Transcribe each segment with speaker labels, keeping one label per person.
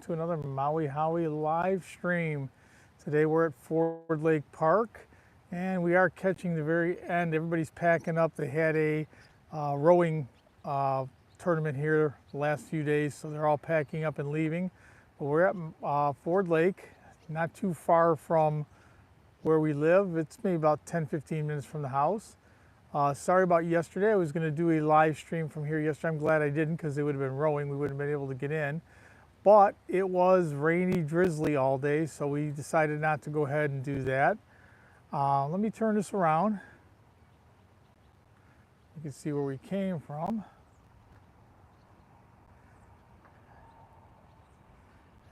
Speaker 1: to another Mauihowey live stream. Today we're at Ford Lake Park and we are catching the very end. Everybody's packing up. They had a rowing tournament here the last few days, so they're all packing up and leaving. But we're at Ford Lake, not too far from where we live. It's maybe about 10-15 minutes from the house. Sorry about yesterday. I was going to do a live stream from here yesterday. I'm glad I didn't because they would have been rowing. We wouldn't have been able to get in. But it was rainy, drizzly all day, so we decided not to go ahead and do that. Let me turn this around. You can see where we came from.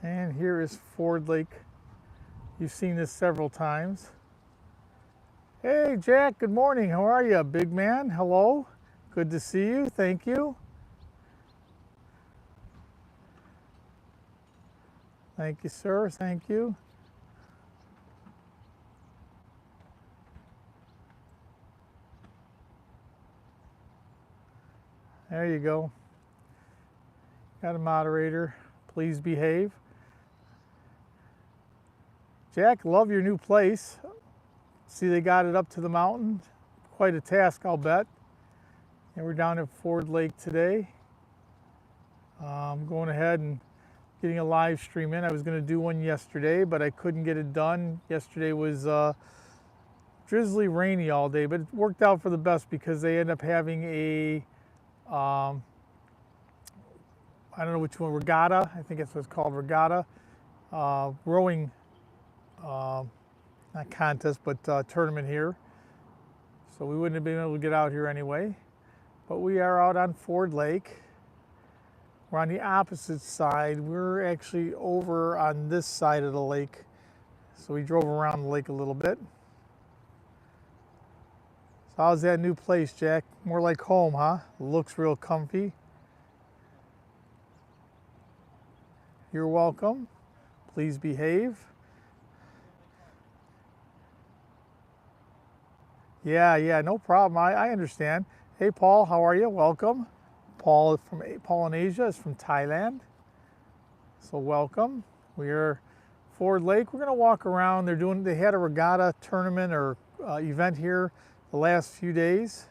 Speaker 1: And here is Ford Lake. You've seen this several times. Hey, Jack, good morning. How are you, big man? Hello. Good to see you. Thank you. Thank you, sir. Thank you. There you go. Got a moderator. Please behave. Jack, love your new place. See, they got it up to the mountain. Quite a task, I'll bet. And we're down at Ford Lake today. I'm going ahead and getting a live stream in. I was going to do one yesterday, but I couldn't get it done. Yesterday was drizzly, rainy all day, but it worked out for the best because they end up having a, I don't know which one, regatta. I think that's what it's called, regatta. Rowing, not contest, but tournament here. So we wouldn't have been able to get out here anyway. But we are out on Ford Lake. We're on the opposite side. We're actually over on this side of the lake. So we drove around the lake a little bit. So how's that new place, Jack? More like home, huh? Looks real comfy. You're welcome. Please behave. Yeah, no problem. I understand. Hey, Paul, how are you? Welcome. Paul in Asia is from Thailand. So welcome. We are Ford Lake. We're going to walk around. They had a regatta tournament or event here the last few days.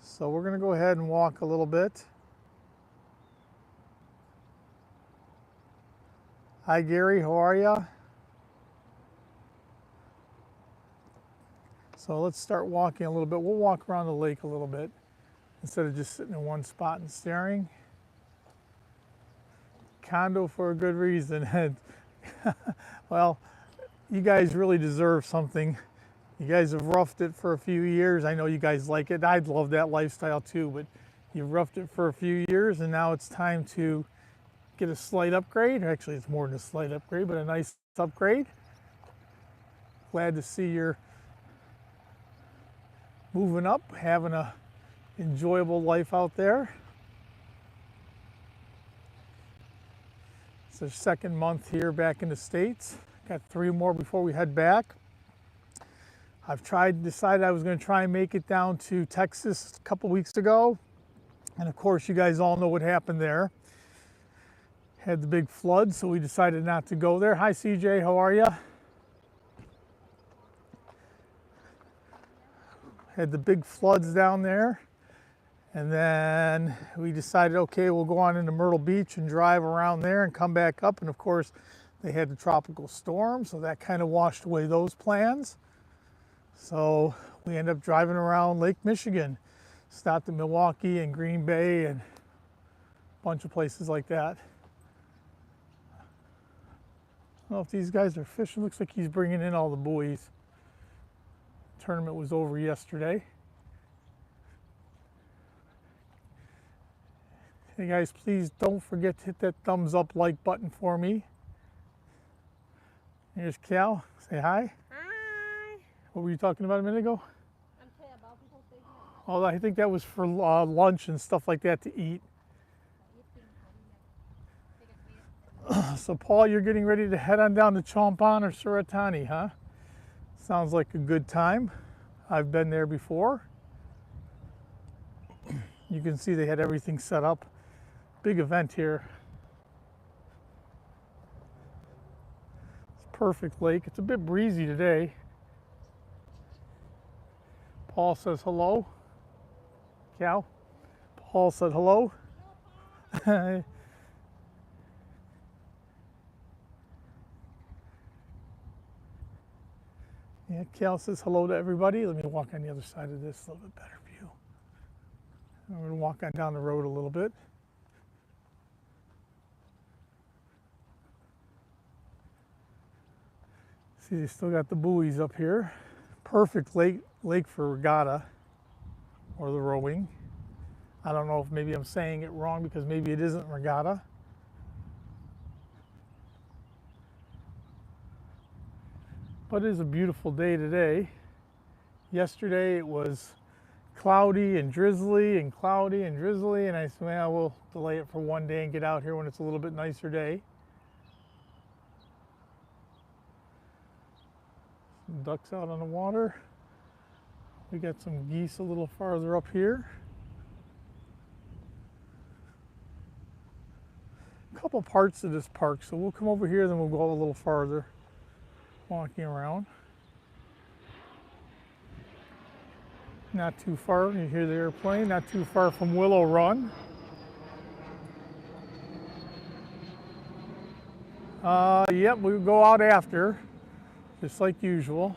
Speaker 1: So we're going to go ahead and walk a little bit. Hi, Gary. How are you? So let's start walking a little bit. We'll walk around the lake a little bit instead of just sitting in one spot and staring. Condo for a good reason. Well, you guys really deserve something. You guys have roughed it for a few years. I know you guys like it. I'd love that lifestyle too, but you've roughed it for a few years and now it's time to get a slight upgrade. Actually, it's more than a slight upgrade, but a nice upgrade. Glad to see you're moving up, having a enjoyable life out there. It's our second month here back in the States. Got 3 more before we head back. Decided I was going to try and make it down to Texas a couple weeks ago. And of course, you guys all know what happened there. Had the big flood, so we decided not to go there. Hi, CJ, how are you? Had the big floods down there. And then we decided, okay, we'll go on into Myrtle Beach and drive around there and come back up. And of course, they had the tropical storm, so that kind of washed away those plans. So we ended up driving around Lake Michigan, stopped in Milwaukee and Green Bay and a bunch of places like that. I don't know if these guys are fishing. Looks like he's bringing in all the buoys. Tournament was over yesterday. Hey guys, please don't forget to hit that thumbs up like button for me. Here's Cal. Say hi.
Speaker 2: Hi.
Speaker 1: What were you talking about a minute ago?
Speaker 2: I'm saying about people saying that.
Speaker 1: Oh, I think that was for lunch and stuff like that to eat. So Paul, you're getting ready to head on down to Chompan or Suratani, huh? Sounds like a good time. I've been there before. You can see they had everything set up. Big event here. perfect lake. It's a bit breezy today. Paul says hello. Cow. Paul said hello. Yeah, Cal says hello to everybody. Let me walk on the other side of this, a little bit better view. I'm going to walk on down the road a little bit. See, they still got the buoys up here. Perfect lake for regatta or the rowing. I don't know if maybe I'm saying it wrong because maybe it isn't regatta. But it is a beautiful day today. Yesterday it was cloudy and drizzly and cloudy and drizzly, and I said, well, we'll delay it for one day and get out here when it's a little bit nicer day. Some ducks out on the water. We got some geese a little farther up here. A couple parts of this park, so we'll come over here, then we'll go a little farther, walking around. Not too far, you hear the airplane, not too far from Willow Run. Yep, we'll go out after, just like usual.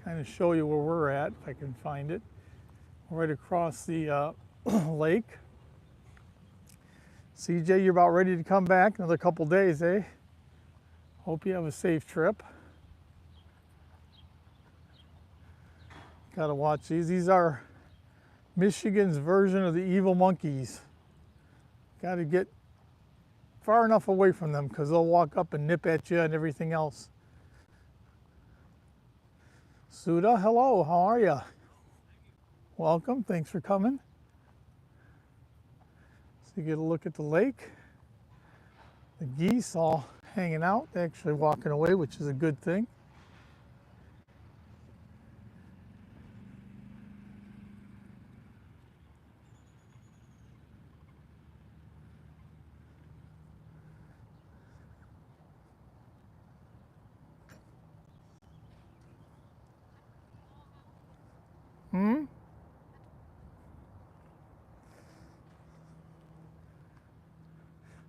Speaker 1: Kind of show you where we're at, if I can find it. Right across the lake. CJ, you're about ready to come back, another couple days, eh? Hope you have a safe trip. Gotta watch these. These are Michigan's version of the evil monkeys. Gotta get far enough away from them because they'll walk up and nip at you and everything else. Suda, hello, how are you? Welcome, thanks for coming. So you get a look at the lake. The geese all hanging out, they're actually walking away, which is a good thing.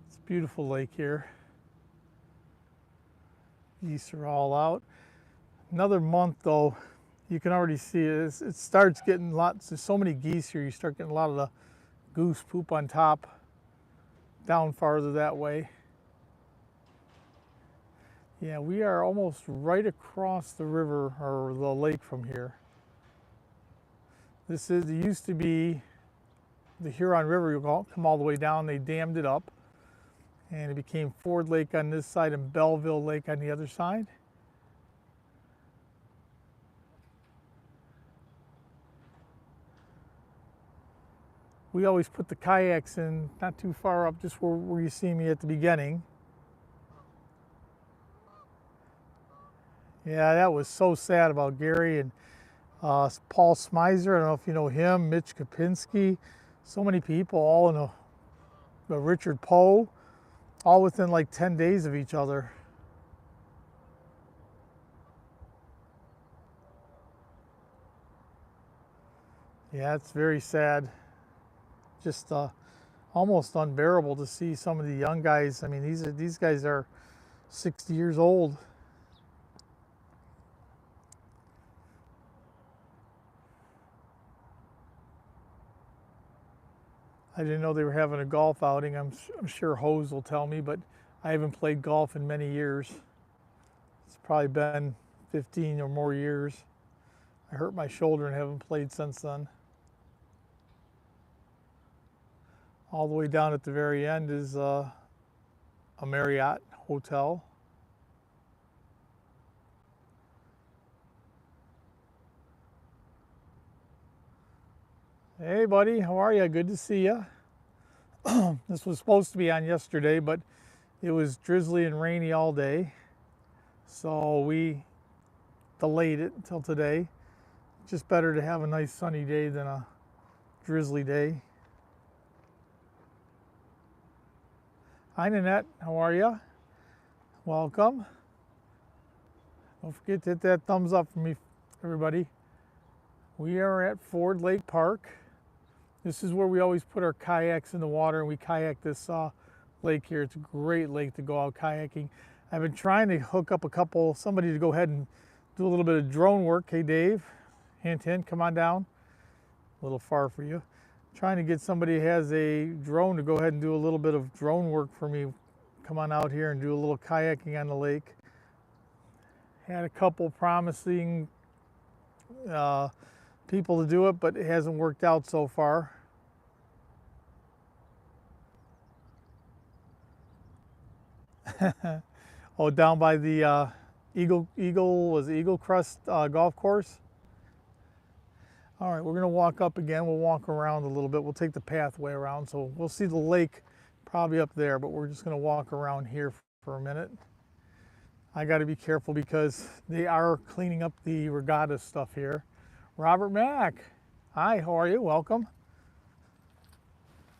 Speaker 1: It's a beautiful lake here. Geese are all out. Another month though, you can already see it starts getting lots, there's so many geese here, you start getting a lot of the goose poop on top, down farther that way. Yeah, we are almost right across the river or the lake from here. It used to be the Huron River. You come all the way down, they dammed it up, and it became Ford Lake on this side and Belleville Lake on the other side. We always put the kayaks in not too far up, just where you see me at the beginning. Yeah, that was so sad about Gary and Paul Smizer. I don't know if you know him, Mitch Kopinski, so many people, all in a Richard Poe, all within like 10 days of each other. Yeah, it's very sad. Just almost unbearable to see some of the young guys. I mean, these guys are 60 years old. I didn't know they were having a golf outing. I'm sure Hose will tell me, but I haven't played golf in many years. It's probably been 15 or more years. I hurt my shoulder and haven't played since then. All the way down at the very end is a Marriott hotel. Hey buddy, how are you? Good to see you. This was supposed to be on yesterday, but it was drizzly and rainy all day. So we delayed it until today. Just better to have a nice sunny day than a drizzly day. Hi, Nanette. How are you? Welcome. Don't forget to hit that thumbs up for me, everybody. We are at Ford Lake Park. This is where we always put our kayaks in the water, and we kayak this lake here. It's a great lake to go out kayaking. I've been trying to hook up somebody to go ahead and do a little bit of drone work. Hey, Dave, hint, hint, come on down. A little far for you. Trying to get somebody who has a drone to go ahead and do a little bit of drone work for me. Come on out here and do a little kayaking on the lake. Had a couple promising people to do it, but it hasn't worked out so far. Oh, down by the Eagle Crest golf course. All right, we're gonna walk up again. We'll walk around a little bit. We'll take the pathway around, so we'll see the lake probably up there, but we're just gonna walk around here for a minute. I gotta be careful because they are cleaning up the regatta stuff here. Robert Mack, hi, how are you? Welcome.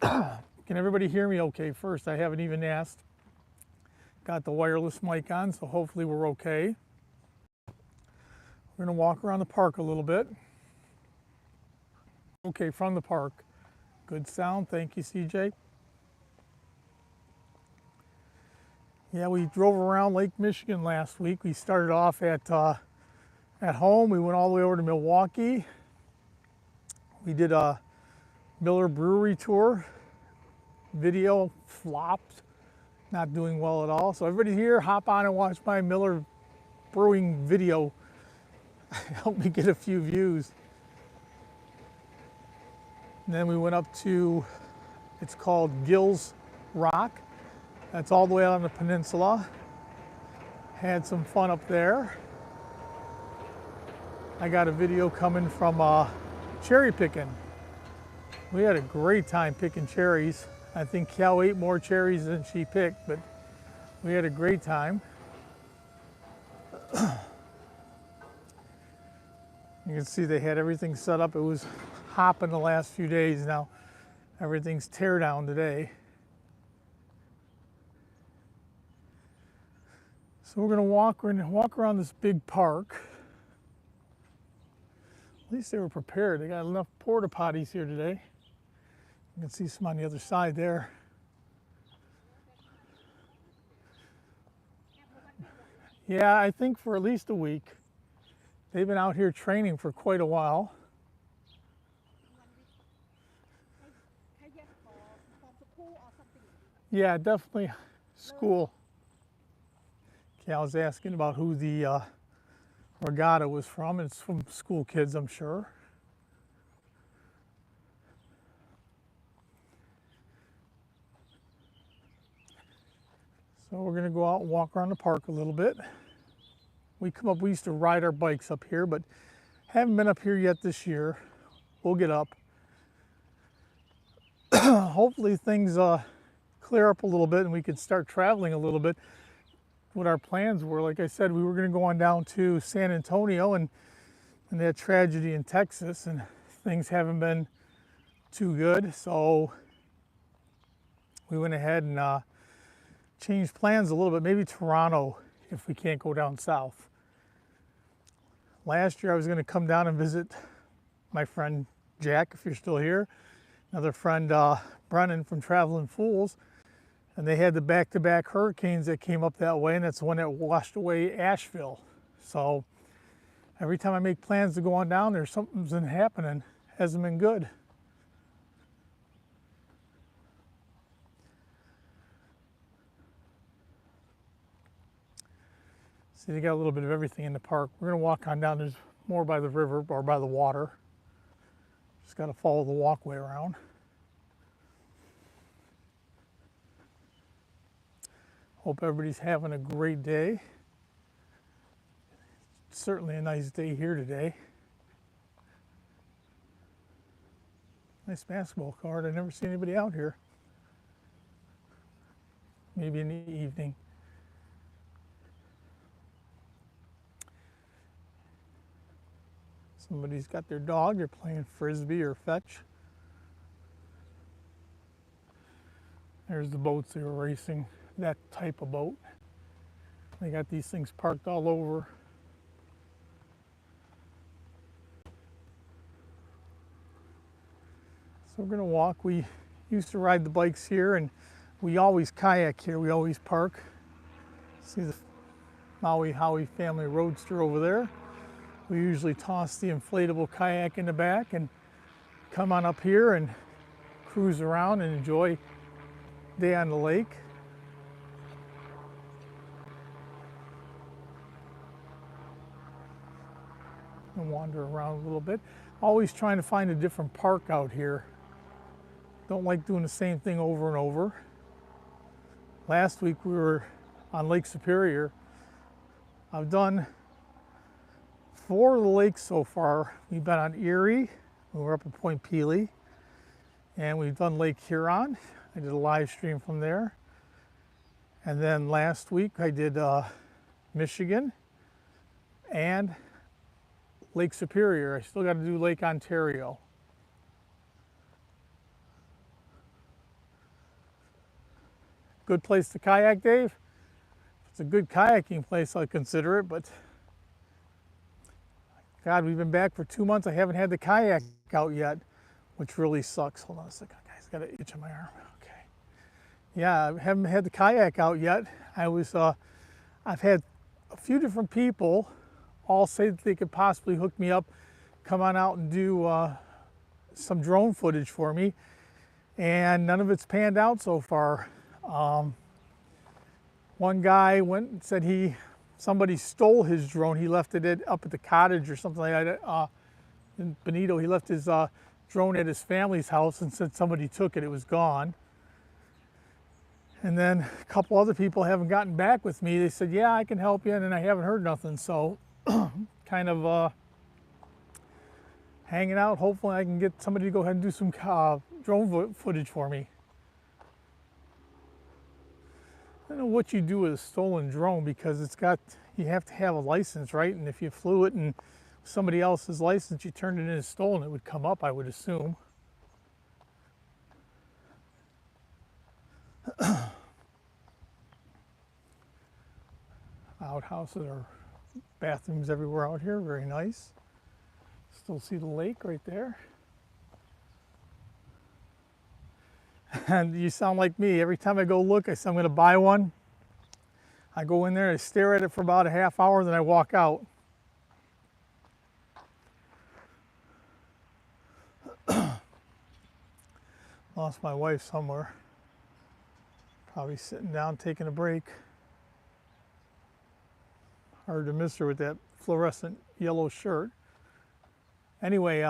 Speaker 1: Can everybody hear me okay first? I haven't even asked. Got the wireless mic on, so hopefully we're okay. We're gonna walk around the park a little bit. Okay, from the park. Good sound, thank you, CJ. Yeah, we drove around Lake Michigan last week. We started off at home. We went all the way over to Milwaukee. We did a Miller Brewery tour. Video flopped, not doing well at all. So everybody here, hop on and watch my Miller Brewing video. Help me get a few views. And then we went up to, it's called Gills Rock. That's all the way out on the peninsula. Had some fun up there. I got a video coming from cherry picking. We had a great time picking cherries. I think Cal ate more cherries than she picked, but we had a great time. You can see they had everything set up. It was hopping the last few days. Now everything's tear down today. So we're gonna walk around this big park. At least they were prepared. They got enough porta potties here today. You can see some on the other side there. Yeah, I think for at least a week. They've been out here training for quite a while. Yeah, definitely school. Cal's asking about who the regatta was from. It's from school kids, I'm sure. So we're gonna go out and walk around the park a little bit. We used to ride our bikes up here, but haven't been up here yet this year. We'll get up. Hopefully things clear up a little bit and we can start traveling a little bit. What our plans were, like I said, we were gonna go on down to San Antonio and that tragedy in Texas, and things haven't been too good. So we went ahead and changed plans a little bit, maybe Toronto if we can't go down south. Last year I was going to come down and visit my friend Jack, if you're still here, another friend Brennan from Traveling Fools, and they had the back-to-back hurricanes that came up that way, and that's the one that washed away Asheville. So every time I make plans to go on down there, something's been happening. Hasn't been good. See, they got a little bit of everything in the park. We're gonna walk on down. There's more by the river or by the water. Just gotta follow the walkway around. Hope everybody's having a great day. It's certainly a nice day here today. Nice basketball court. I never see anybody out here. Maybe in the evening. Somebody's got their dog, they're playing frisbee or fetch. There's the boats they were racing, that type of boat. They got these things parked all over. So we're gonna walk. We used to ride the bikes here, and we always kayak here. We always park. See the Mauihowey family roadster over there. We usually toss the inflatable kayak in the back and come on up here and cruise around and enjoy day on the lake. And wander around a little bit. Always trying to find a different park out here. Don't like doing the same thing over and over. Last week we were on Lake Superior. I've done 4 of the lakes so far. We've been on Erie, we were up at Point Pelee, and we've done Lake Huron. I did a live stream from there. And then last week I did Michigan and Lake Superior. I still got to do Lake Ontario. Good place to kayak, Dave? If it's a good kayaking place, I'll consider it, but God, we've been back for 2 months. I haven't had the kayak out yet, which really sucks. Hold on a second, guys. Got an itch on my arm. Okay. Yeah, I haven't had the kayak out yet. I've had a few different people all say that they could possibly hook me up, come on out and do some drone footage for me, and none of it's panned out so far. One guy went and said somebody stole his drone. He left it up at the cottage or something like that. In Benito, he left his drone at his family's house and said somebody took it. It was gone. And then a couple other people haven't gotten back with me. They said, yeah, I can help you, and then I haven't heard nothing. So kind of hanging out. Hopefully I can get somebody to go ahead and do some drone footage for me. I don't know what you do with a stolen drone, because you have to have a license, right? And if you flew it and somebody else's license, you turned it in as stolen, it would come up, I would assume. Outhouses or bathrooms everywhere out here, very nice. Still see the lake right there. And you sound like me. Every time I go look, I say I'm going to buy one. I go in there, I stare at it for about a half hour, then I walk out. Lost my wife somewhere. Probably sitting down taking a break. Hard to miss her with that fluorescent yellow shirt. Anyway,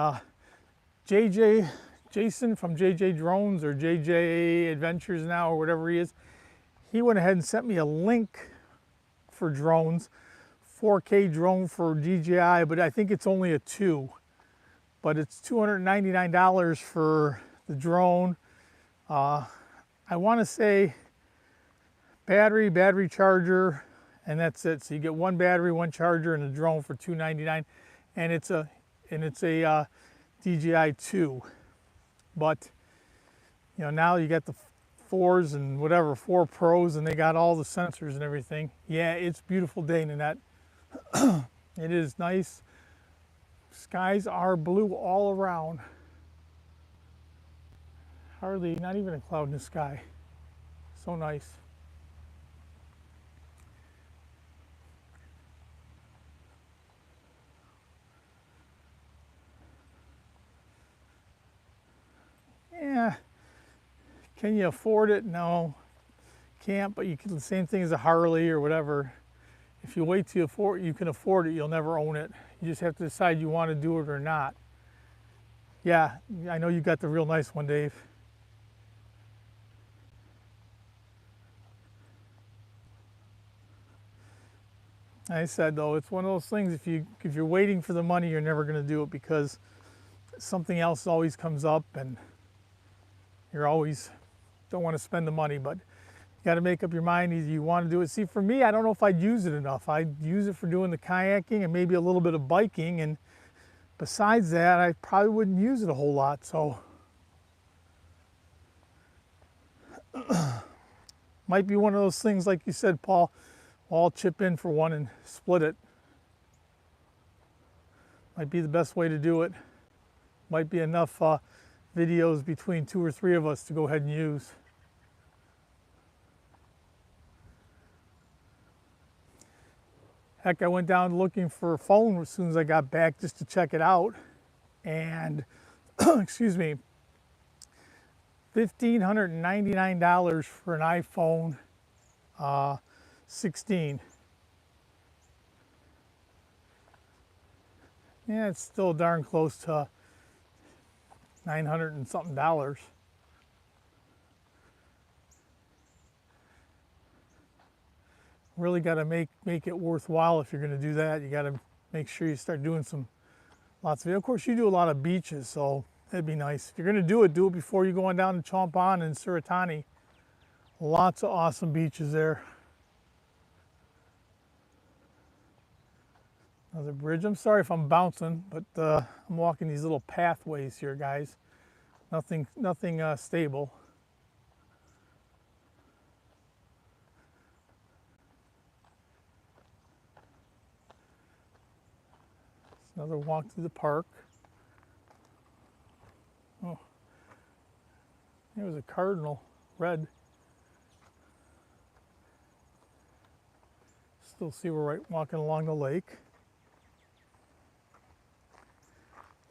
Speaker 1: Jason from JJ Drones, or JJ Adventures now, or whatever he is, he went ahead and sent me a link for drones, 4K drone for DJI, but I think it's only a 2. But it's $299 for the drone. I want to say battery charger, and that's it. So you get 1 battery, 1 charger, and a drone for $299, and it's a DJI 2. But you know, now you got the 4s and whatever, 4 Pros, and they got all the sensors and everything. Yeah, it's a beautiful day, Nanette. It is nice. Skies are blue all around. Hardly, not even a cloud in the sky. So nice. Yeah, can you afford it? No, can't, but you can, the same thing as a Harley or whatever. If you wait till you can afford it, you'll never own it. You just have to decide you want to do it or not. Yeah, I know you got the real nice one, Dave. I said though, it's one of those things, if you're waiting for the money, you're never going to do it, because something else always comes up and you're always don't want to spend the money. But you got to make up your mind, either you want to do it. See, for me, I don't know if I'd use it enough. I'd use it for doing the kayaking and maybe a little bit of biking, and besides that, I probably wouldn't use it a whole lot. So Might be one of those things, like you said, Paul, we'll all chip in for one and split it. Might be the best way to do it. Might be enough videos between 2 or 3 of us to go ahead and use. Heck, I went down looking for a phone as soon as I got back just to check it out. And, excuse me, $1,599 for an iPhone 16. Yeah, it's still darn close to $900 and something. Really got to make it worthwhile if you're going to do that. You got to make sure you start doing lots of it. Of course, you do a lot of beaches, so that'd be nice. If you're going to do it before you go on down to Chompan and Suratani. Lots of awesome beaches there. Another bridge. I'm sorry if I'm bouncing, but I'm walking these little pathways here, guys. Nothing stable. Another walk through the park. Oh, there was a cardinal, red. Still see we're walking along the lake.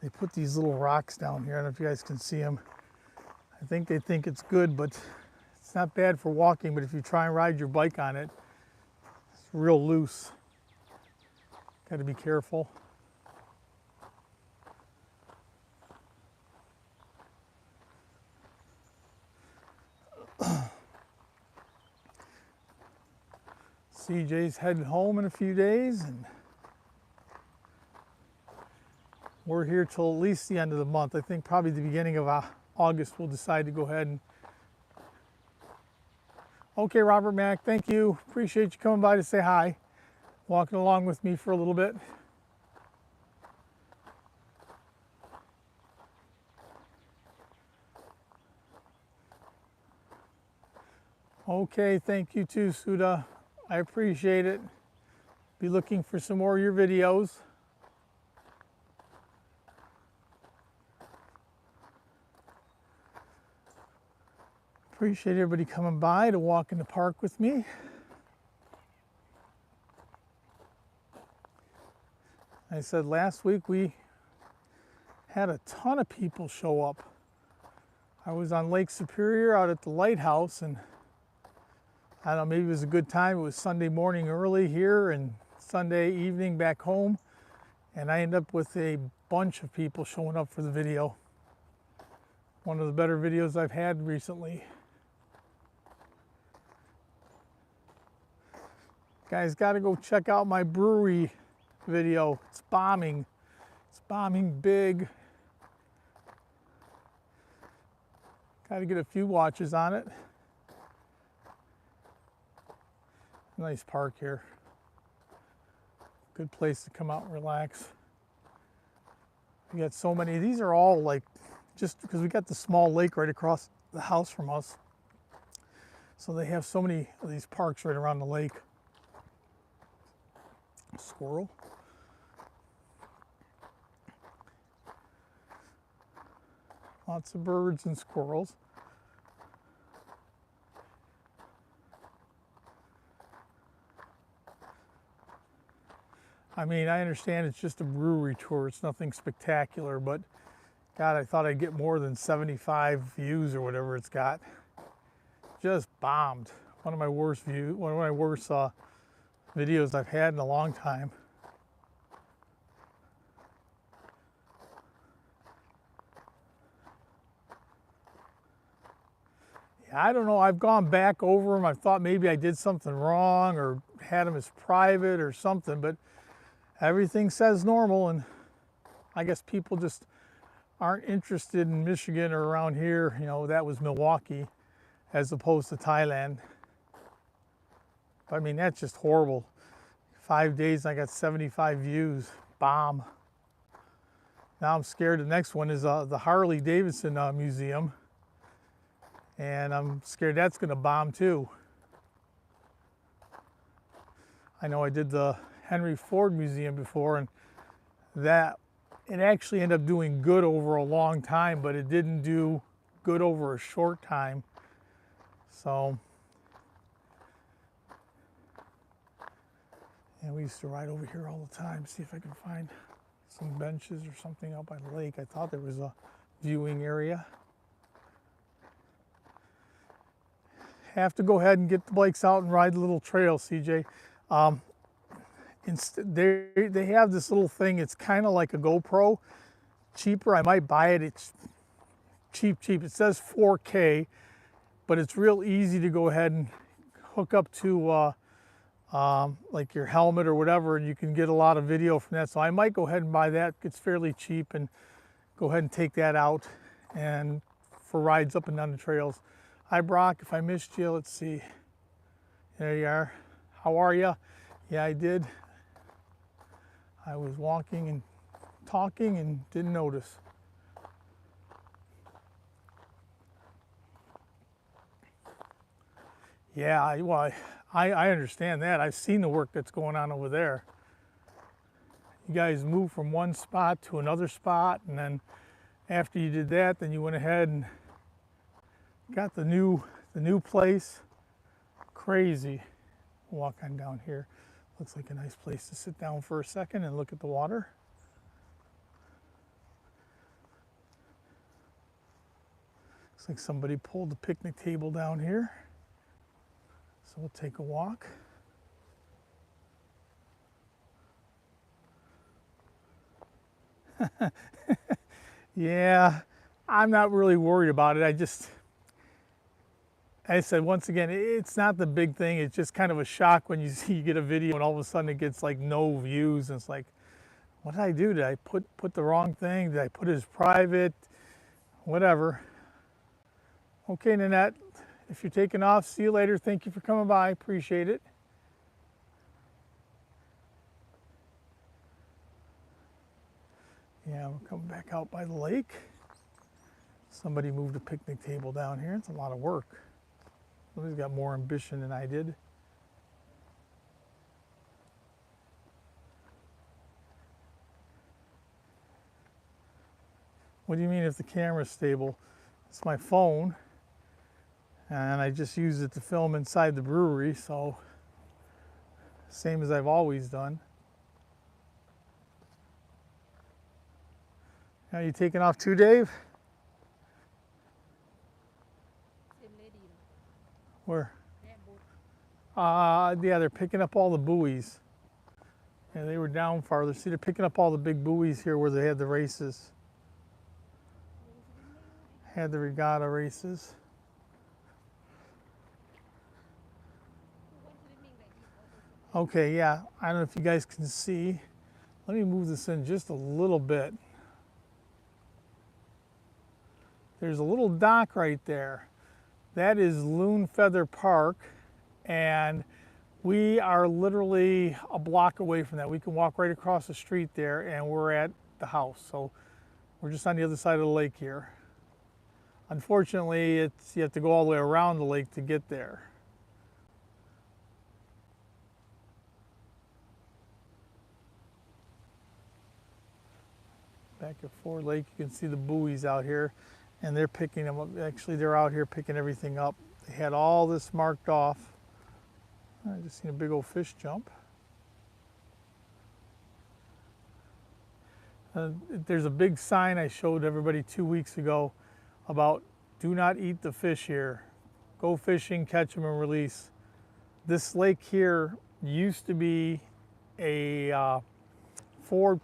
Speaker 1: They put these little rocks down here. I don't know if you guys can see them. I think they think it's good, but it's not bad for walking. But if you try and ride your bike on it, it's real loose. Got to be careful. CJ's heading home in a few days, and we're here till at least the end of the month. I think probably the beginning of August we'll decide to go ahead and... Okay, Robert Mack, thank you. Appreciate you coming by to say hi. Walking along with me for a little bit. Okay, thank you too, Suda. I appreciate it. Be looking for some more of your videos. Appreciate everybody coming by to walk in the park with me. I said last week we had a ton of people show up. I was on Lake Superior out at the lighthouse, and I don't know, maybe it was a good time. It was Sunday morning early here and Sunday evening back home. And I ended up with a bunch of people showing up for the video. One of the better videos I've had recently. Guys, got to go check out my brewery video. It's bombing. It's bombing big. Got to get a few watches on it. Nice park here. Good place to come out and relax. We got so many. These are all like, just because we got the small lake right across the house from us. So they have so many of these parks right around the lake. Squirrel. Lots of birds and squirrels. I mean, I understand it's just a brewery tour. It's nothing spectacular, but God, I thought I'd get more than 75 views or whatever it's got. Just bombed. One of my worst videos I've had in a long time. Yeah, I don't know. I've gone back over them. I thought maybe I did something wrong or had them as private or something, but everything says normal, and I guess people just aren't interested in Michigan or around here. You know, that was Milwaukee as opposed to Thailand. But I mean, that's just horrible. 5 days, I got 75 views. Bomb. Now I'm scared the next one is the Harley Davidson Museum. And I'm scared that's going to bomb too. I know I did the Henry Ford Museum before, and that it actually ended up doing good over a long time, but it didn't do good over a short time. So, and we used to ride over here all the time, see if I can find some benches or something out by the lake. I thought there was a viewing area. Have to go ahead and get the bikes out and ride the little trail, CJ. They have this little thing, it's kind of like a GoPro, cheaper. I might buy it, it's cheap. It says 4K, but it's real easy to go ahead and hook up to like your helmet or whatever, and you can get a lot of video from that. So I might go ahead and buy that. It's fairly cheap, and go ahead and take that out and for rides up and down the trails. Hi Brock, if I missed you, let's see. There you are. How are you? Yeah, I did. I was walking and talking and didn't notice. Yeah, I understand that. I've seen the work that's going on over there. You guys moved from one spot to another spot, and then after you did that, then you went ahead and got the new place. Crazy. Walk on down here. Looks like a nice place to sit down for a second and look at the water. Looks like somebody pulled the picnic table down here. So we'll take a walk. Yeah, I'm not really worried about it. I said, once again, it's not the big thing. It's just kind of a shock when you see you get a video and all of a sudden it gets like no views. And it's like, what did I do? Did I put the wrong thing? Did I put it as private? Whatever. Okay, Nanette, if you're taking off, see you later. Thank you for coming by. Appreciate it. Yeah, we're coming back out by the lake. Somebody moved a picnic table down here. It's a lot of work. Somebody's got more ambition than I did. What do you mean if the camera's stable? It's my phone, and I just use it to film inside the brewery, so same as I've always done. Are you taking off too, Dave? Where? Yeah, they're picking up all the buoys. Yeah, they were down farther. See, they're picking up all the big buoys here where they had the races. Had the regatta races. Okay, yeah, I don't know if you guys can see. Let me move this in just a little bit. There's a little dock right there. That is Loon Feather Park, and we are literally a block away from that. We can walk right across the street there, and we're at the house. So we're just on the other side of the lake here. Unfortunately, you have to go all the way around the lake to get there. Back at Ford Lake, you can see the buoys out here, and they're picking them up. Actually, they're out here picking everything up. They had all this marked off. I just seen a big old fish jump. There's a big sign I showed everybody 2 weeks ago about do not eat the fish here. Go fishing, catch them and release. This lake here used to be the Ford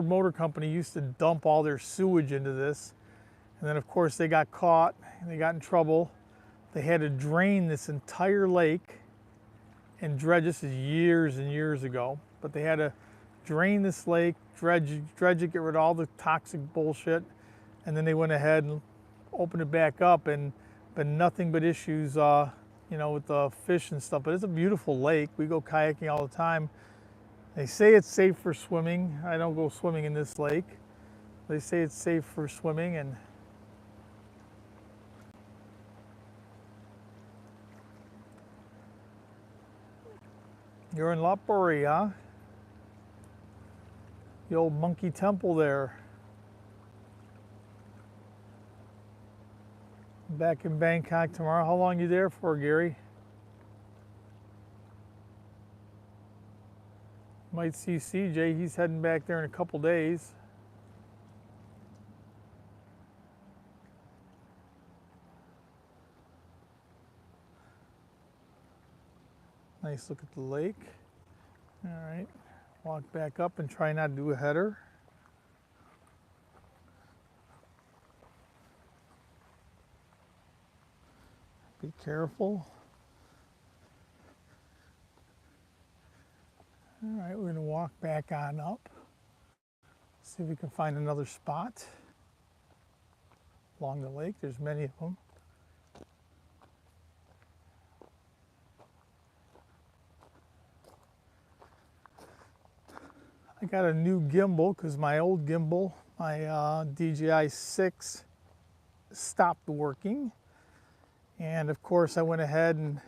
Speaker 1: Motor Company used to dump all their sewage into this. And then of course they got caught and they got in trouble. They had to drain this entire lake and dredge. This is years and years ago, but they had to drain this lake, dredge it, get rid of all the toxic bullshit, and then they went ahead and opened it back up, and been nothing but issues, you know, with the fish and stuff. But it's a beautiful lake. We go kayaking all the time. They say it's safe for swimming. I don't go swimming in this lake. They say it's safe for swimming, and You're in Lopburi, huh? The old monkey temple there. Back in Bangkok tomorrow. How long you there for, Gary? Might see CJ. He's heading back there in a couple days. Nice look at the lake. All right, walk back up and try not to do a header. Be careful. All right, we're gonna walk back on up. See if we can find another spot along the lake. There's many of them. I got a new gimbal because my old gimbal, my DJI 6, stopped working. And of course I went ahead and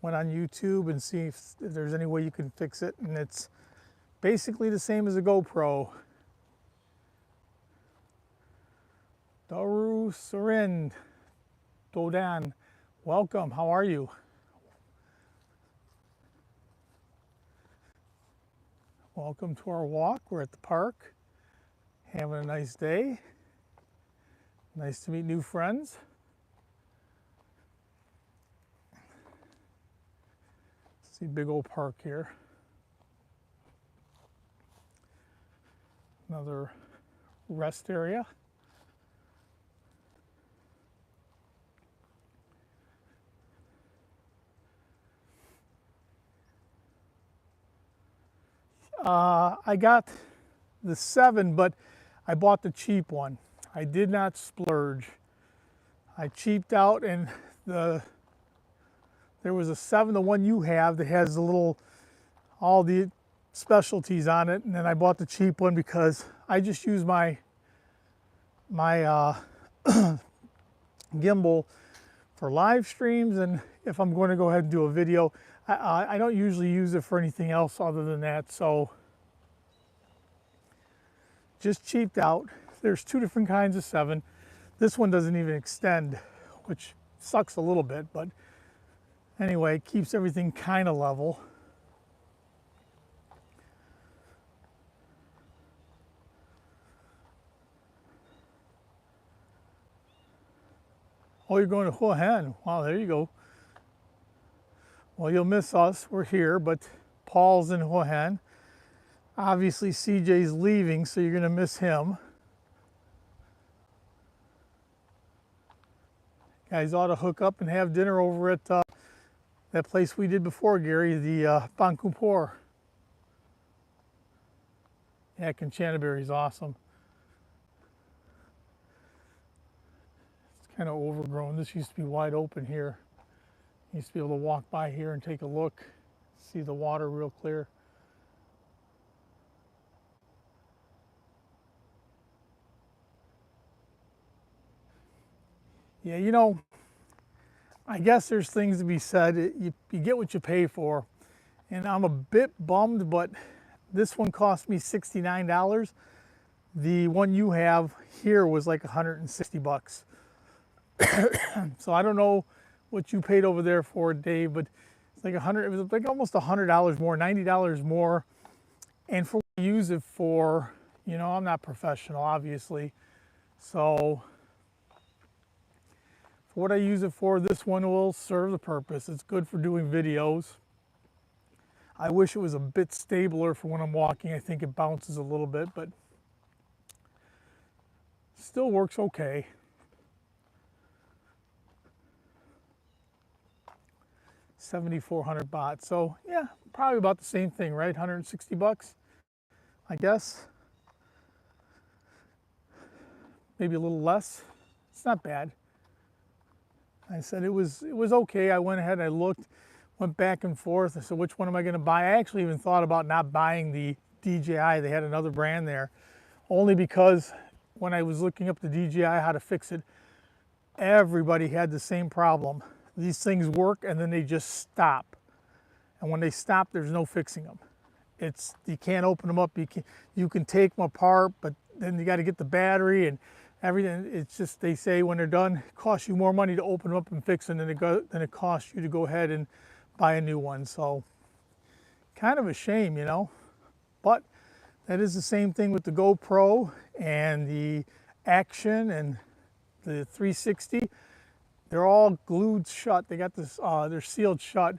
Speaker 1: went on YouTube and see if there's any way you can fix it. And it's basically the same as a GoPro. Daru Surind Dodan, welcome, how are you? Welcome to our walk. We're at the park, having a nice day. Nice to meet new friends. See, big old park here. Another rest area. I got the 7, but I bought the cheap one. I did not splurge. I cheaped out, and there was a 7, the one you have, that has the little, all the specialties on it, and then I bought the cheap one because I just use my gimbal for live streams, and if I'm going to go ahead and do a video, I don't usually use it for anything else other than that, so just cheaped out. There's 2 different kinds of 7. This one doesn't even extend, which sucks a little bit, but anyway, it keeps everything kind of level. Oh, you're going to Hua Hin. Wow, there you go. Well, you'll miss us. We're here, but Paul's in Hua Hin. Obviously, CJ's leaving, so you're going to miss him. Guys ought to hook up and have dinner over at that place we did before, Gary, the Bangkokpor. Yeah, Kanchanaburi is awesome. It's kind of overgrown. This used to be wide open here. You used to be able to walk by here and take a look, see the water real clear. Yeah, you know, I guess there's things to be said. You get what you pay for. And I'm a bit bummed, but this one cost me $69. The one you have here was like 160 bucks. So I don't know what you paid over there for, Dave, but it's like it was like almost $100 more, $90 more. And for what I use it for, you know, I'm not professional, obviously. So for what I use it for, this one will serve the purpose. It's good for doing videos. I wish it was a bit stabler for when I'm walking. I think it bounces a little bit, but still works okay. $7,400 baht. So yeah, probably about the same thing, right? 160 bucks, I guess. Maybe a little less. It's not bad. I said it was okay. I went ahead, I looked, went back and forth. I said, which one am I going to buy? I actually even thought about not buying the DJI. They had another brand there, only because when I was looking up the DJI, how to fix it, everybody had the same problem. These things work and then they just stop. and when they stop, there's no fixing them. You can't open them up. You can take them apart, but then you got to get the battery and everything. It's just, they say when they're done, it costs you more money to open them up and fix them than it costs you to go ahead and buy a new one. So kind of a shame, you know. But that is the same thing with the GoPro and the Action and the 360. They're all glued shut. They got this, they're sealed shut.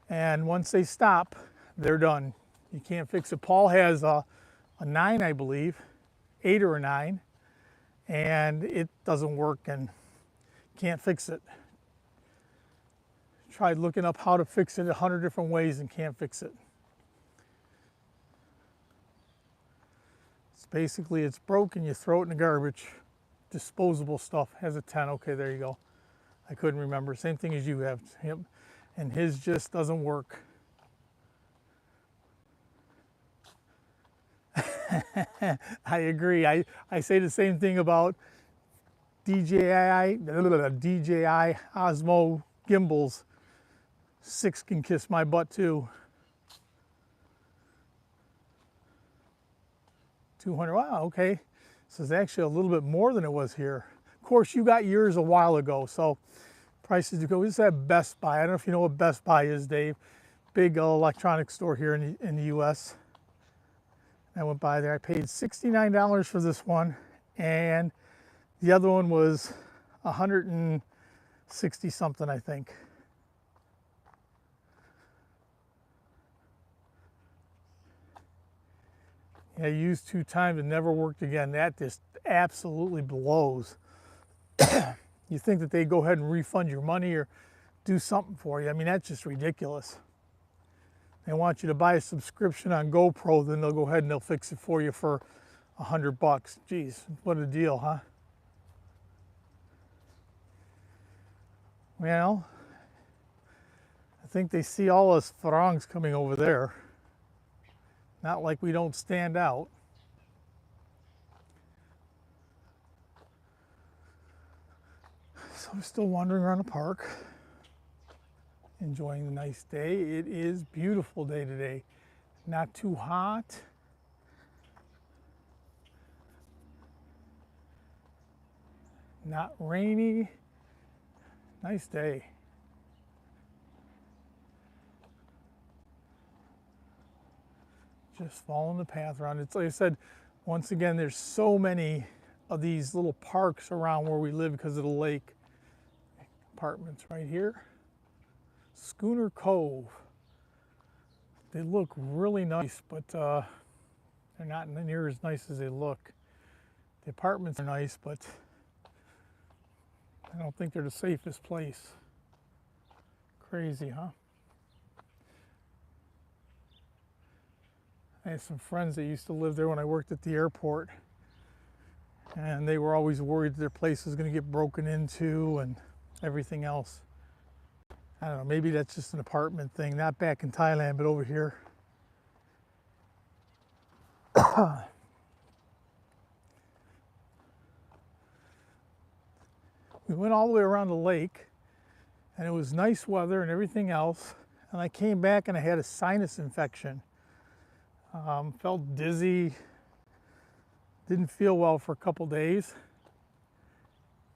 Speaker 1: And once they stop, they're done. You can't fix it. Paul has a 9, I believe, 8 or a 9, and it doesn't work and can't fix it. Tried looking up how to fix it 100 different ways and can't fix it. It's basically, it's broken, you throw it in the garbage. Disposable stuff. Has a 10. Okay, there you go. I couldn't remember. Same thing as you have. Yep. And his just doesn't work. I agree. I say the same thing about DJI Osmo gimbals. 6 can kiss my butt too. 200. Wow, okay. This is actually a little bit more than it was here. Of course, you got yours a while ago, so prices do go. This is at Best Buy. I don't know if you know what Best Buy is, Dave. Big electronics store here in the U.S. I went by there. I paid $69 for this one, and the other one was 160 something, I think. Yeah, used 2 times and never worked again. That just absolutely blows. You think that they go ahead and refund your money or do something for you. I mean, that's just ridiculous. They want you to buy a subscription on GoPro, then they'll go ahead and they'll fix it for you for $100. Geez, what a deal, huh? Well, I think they see all us throngs coming over there. Not like we don't stand out. So I'm still wandering around the park, enjoying the nice day. It is a beautiful day today. Not too hot. Not rainy. Nice day. Just following the path around. It's like I said, once again, there's so many of these little parks around where we live because of the lake. Apartments right here. Schooner Cove. They look really nice, but they're not near as nice as they look. The apartments are nice, but I don't think they're the safest place. Crazy, huh? I had some friends that used to live there when I worked at the airport, and they were always worried that their place was going to get broken into and everything else. I don't know, maybe that's just an apartment thing, not back in Thailand, but over here. We went all the way around the lake, and it was nice weather and everything else, and I came back and I had a sinus infection. Felt dizzy, didn't feel well for a couple days.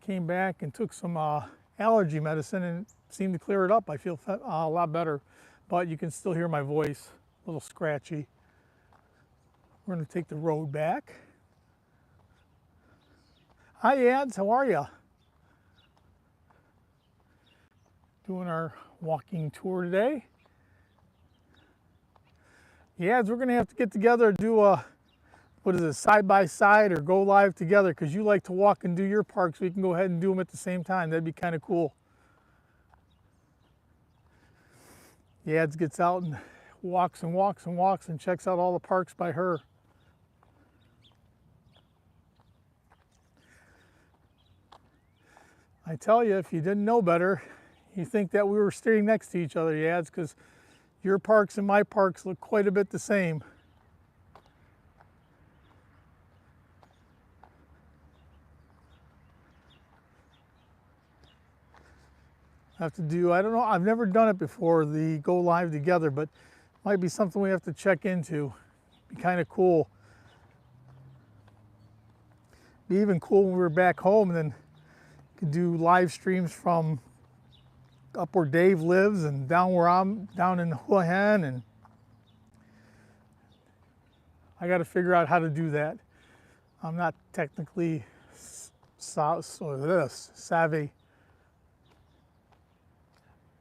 Speaker 1: Came back and took some allergy medicine and it seemed to clear it up. I feel a lot better, but you can still hear my voice, a little scratchy. We're going to take the road back. Hi, Ads, how are you? Doing our walking tour today. Yeah, we're going to have to get together and do a, what is it, side by side or go live together, because you like to walk and do your parks. We can go ahead and do them at the same time. That'd be kind of cool. Yads gets out and walks and walks and walks and checks out all the parks by her. I tell you, if you didn't know better, you think that we were sitting next to each other, Yads, because your parks and my parks look quite a bit the same. have to do, I don't know, I've never done it before, the go live together, but might be something we have to check into. Be kind of cool. Be even cool when we were back home, and then could do live streams from up where Dave lives and down where I'm down in Huahen, and I got to figure out how to do that. I'm not technically savvy.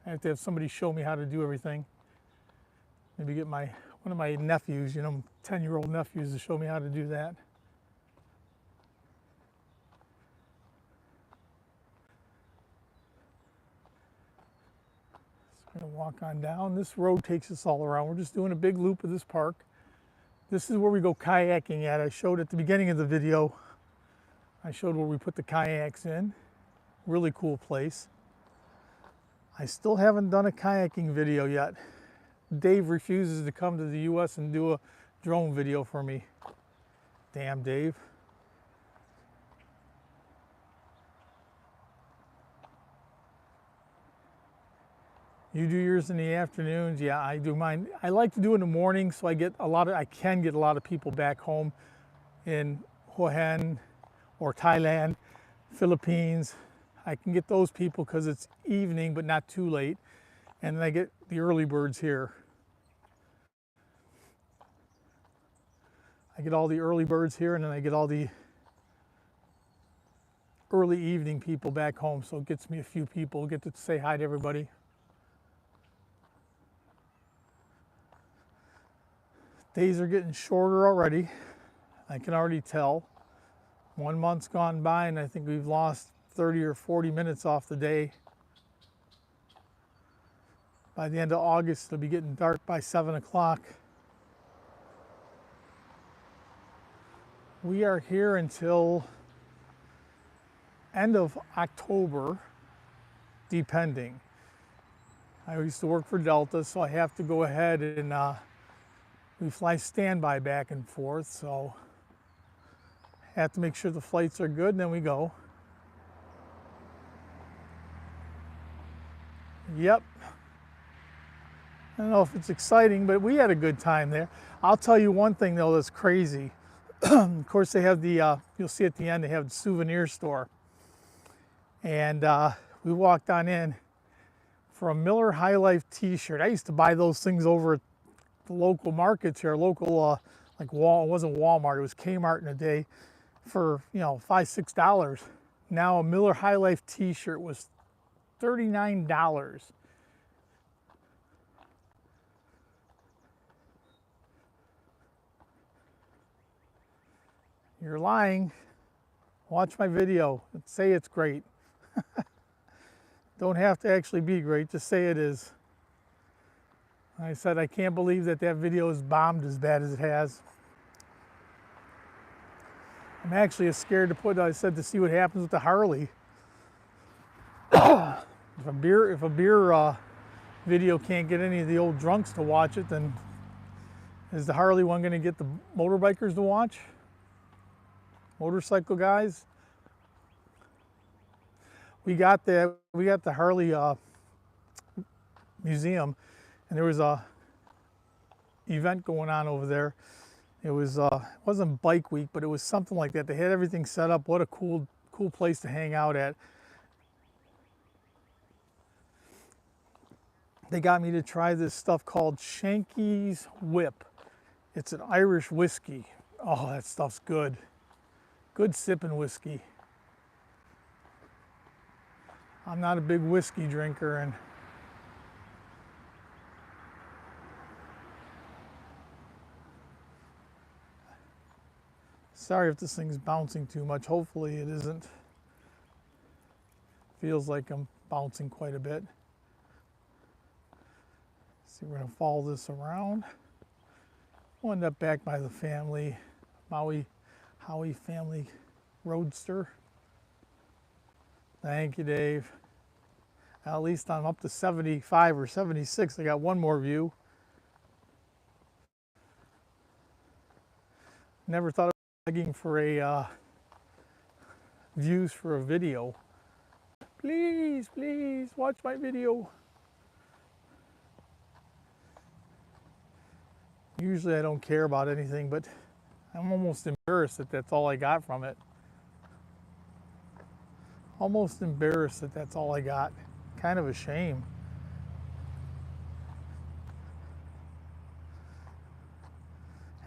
Speaker 1: I have to have somebody show me how to do everything. Maybe get one of my nephews, 10-year-old nephews, to show me how to do that. So I'm gonna walk on down. This road takes us all around. We're just doing a big loop of this park. This is where we go kayaking at. I showed at the beginning of the video, I showed where we put the kayaks in. Really cool place. I still haven't done a kayaking video yet. Dave refuses to come to the US and do a drone video for me. Damn Dave. You do yours in the afternoons. Yeah, I do mine. I like to do it in the morning so I can get a lot of people back home in Huahen or Thailand, Philippines. I can get those people because it's evening but not too late. And then I get the early birds here. I get all the early birds here, and then I get all the early evening people back home. So it gets me a few people, get to say hi to everybody. Days are getting shorter already. I can already tell. 1 month's gone by and I think we've lost 30 or 40 minutes off the day. By the end of August, it'll be getting dark by 7 o'clock. We are here until end of October, depending. I used to work for Delta, so I have to go ahead and we fly standby back and forth, so have to make sure the flights are good, and then we go. Yep. I don't know if it's exciting, but we had a good time there. I'll tell you one thing though that's crazy. Of course, they have the, you'll see at the end, they have the souvenir store. And we walked on in for a Miller High Life t-shirt. I used to buy those things over at the local markets here, local, like it wasn't Walmart, it was Kmart in a day for, $5, $6. Now a Miller High Life t-shirt was $39. You're lying. Watch my video and say it's great. Don't have to actually be great, just say it is. I said, I can't believe that video is bombed as bad as it has. I'm actually scared to put, I said, to see what happens with the Harley. If a beer video can't get any of the old drunks to watch it, then is the Harley one going to get the motorbikers to watch? Motorcycle guys? We got the Harley museum, and there was a event going on over there. It was it wasn't Bike Week, but it was something like that. They had everything set up. What a cool place to hang out at. They got me to try this stuff called Shanky's Whip. It's an Irish whiskey. Oh, that stuff's good. Good sipping whiskey. I'm not a big whiskey drinker, and sorry if this thing's bouncing too much. Hopefully it isn't. Feels like I'm bouncing quite a bit. See, we're gonna follow this around. We'll end up back by the family, Mauihowey family roadster. Thank you, Dave. At least I'm up to 75 or 76. I got one more view. Never thought of begging for views for a video. Please, please, watch my video. Usually I don't care about anything, but I'm almost embarrassed that that's all I got from it. Almost embarrassed that that's all I got. Kind of a shame.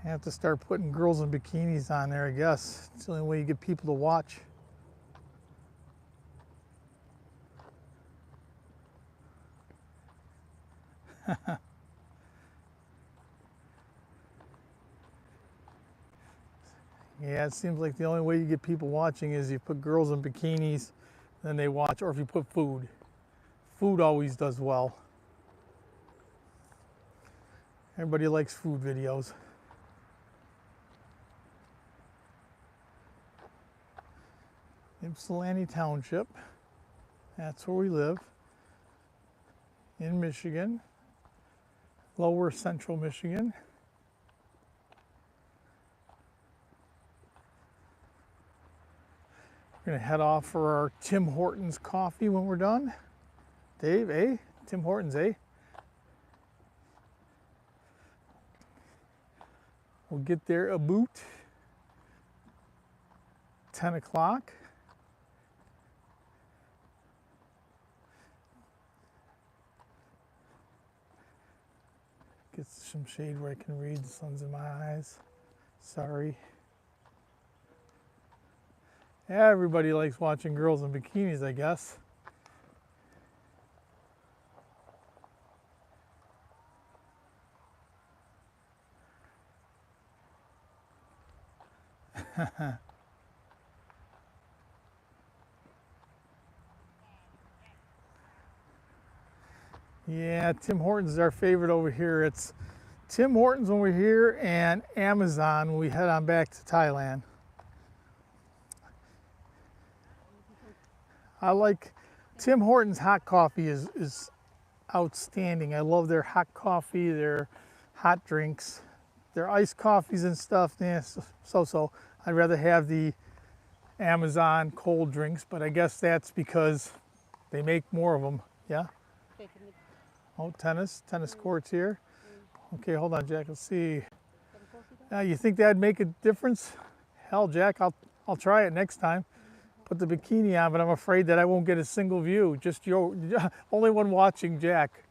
Speaker 1: I have to start putting girls in bikinis on there, I guess. It's the only way you get people to watch. Yeah, it seems like the only way you get people watching is you put girls in bikinis, then they watch, or if you put food. Food always does well. Everybody likes food videos. Ypsilanti Township, that's where we live, in Michigan, lower central Michigan. We're gonna head off for our Tim Hortons coffee when we're done. Dave, eh? Tim Hortons, eh? We'll get there about 10 o'clock. Get some shade where I can read. The sun's in my eyes. Sorry. Everybody likes watching girls in bikinis, I guess. Yeah, Tim Hortons is our favorite over here. It's Tim Hortons when we're here and Amazon when we head on back to Thailand. I like Tim Hortons hot coffee is outstanding. I love their hot coffee, their hot drinks, their iced coffees and stuff. Yeah, so. I'd rather have the Amazon cold drinks, but I guess that's because they make more of them. Yeah? Oh, tennis courts here. Okay, hold on, Jack. Let's see. You think that'd make a difference? Hell, Jack, I'll try it next time. Put the bikini on, but I'm afraid that I won't get a single view. Just your only one watching, Jack.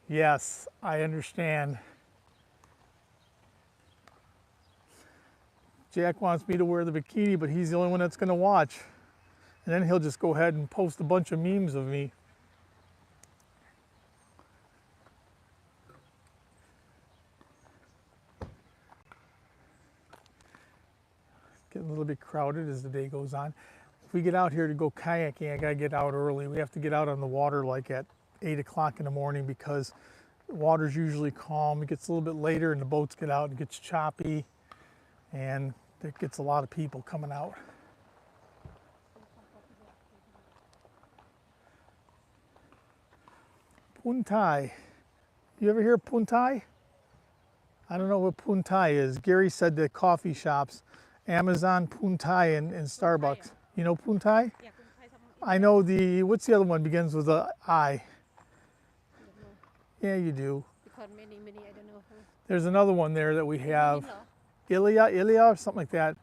Speaker 1: Yes, I understand. Jack wants me to wear the bikini, but he's the only one that's going to watch. And then he'll just go ahead and post a bunch of memes of me. Getting a little bit crowded as the day goes on. If we get out here to go kayaking, I gotta get out early. We have to get out on the water like at 8 o'clock in the morning because the water's usually calm. It gets a little bit later and the boats get out, it gets choppy, and it gets a lot of people coming out. Puntai. You ever hear of Puntai? I don't know what Puntai is. Gary said the coffee shops, Amazon, Puntai, and Starbucks. You know Puntai?
Speaker 2: Yeah,
Speaker 1: I know what's the other one begins with a I? Yeah, you do.
Speaker 2: because many, I don't know.
Speaker 1: There's another one there that we have. Ilia, or something like that.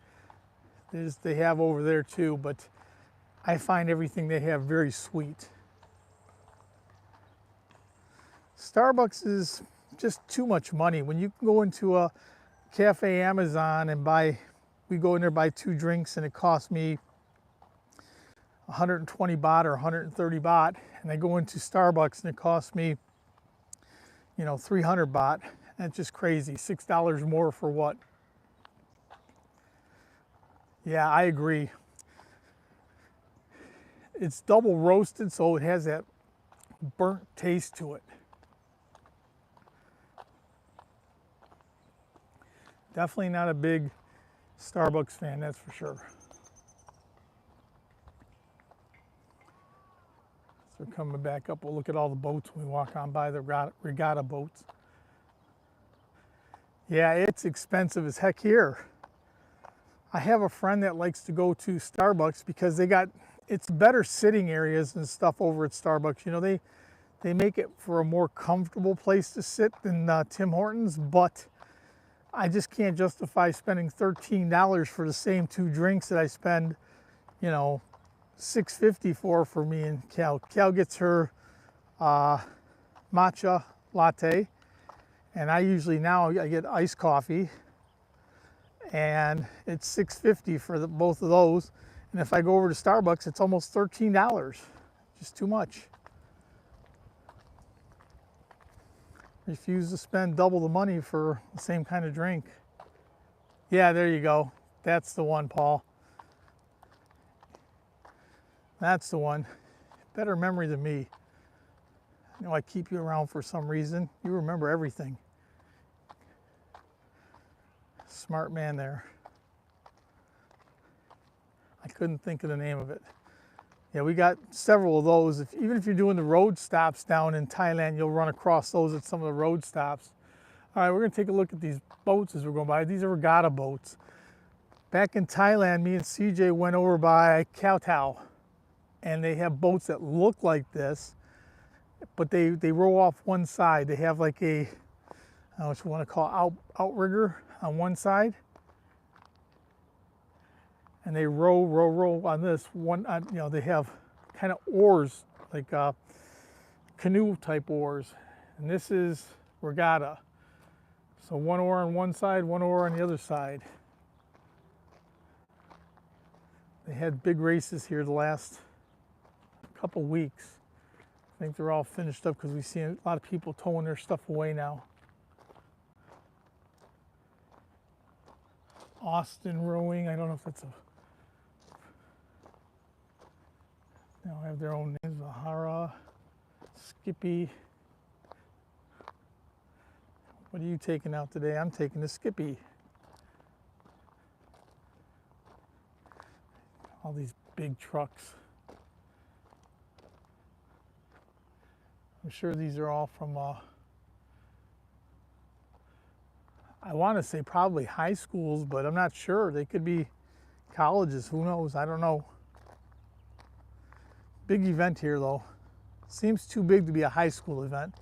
Speaker 1: They have over there too, but I find everything they have very sweet. Starbucks is just too much money. When you can go into a Cafe Amazon and we go in there, buy 2 drinks, and it costs me 120 baht or 130 baht, and I go into Starbucks and it costs me, 300 baht. That's just crazy. $6 more for what? Yeah, I agree. It's double roasted, so it has that burnt taste to it. Definitely not a big Starbucks fan, that's for sure. So coming back up, we'll look at all the boats when we walk on by the regatta boats. Yeah, it's expensive as heck here. I have a friend that likes to go to Starbucks because it's better sitting areas and stuff over at Starbucks. You know, they make it for a more comfortable place to sit than Tim Hortons, but I just can't justify spending $13 for the same 2 drinks that I spend, you know, $6.50 for me and Cal. Cal gets her matcha latte, and I usually now I get iced coffee, and it's $6.50 for both of those. And if I go over to Starbucks, it's almost $13. Just too much. Refuse to spend double the money for the same kind of drink. Yeah, there you go. That's the one, Paul. That's the one. Better memory than me. I know I keep you around for some reason. You remember everything. Smart man there. I couldn't think of the name of it. Yeah, we got several of those. Even if you're doing the road stops down in Thailand, you'll run across those at some of the road stops. All right, we're gonna take a look at these boats as we're going by. These are regatta boats. Back in Thailand, me and CJ went over by Koh Tao, and they have boats that look like this, but they row off one side. They have like a, I don't know what you want to call outrigger on one side, and they row on this one. You know, they have kind of oars, like canoe type oars, and this is regatta. So one oar on one side, one oar on the other side. They had big races here the last couple weeks. I think they're all finished up because we see a lot of people towing their stuff away now. Austin Rowing, I don't know if that's a, they all have their own names. Vahara, Skippy. What are you taking out today? I'm taking the Skippy. All these big trucks. I'm sure these are all from, I want to say probably high schools, but I'm not sure. They could be colleges. Who knows? I don't know. Big event here, though. Seems too big to be a high school event.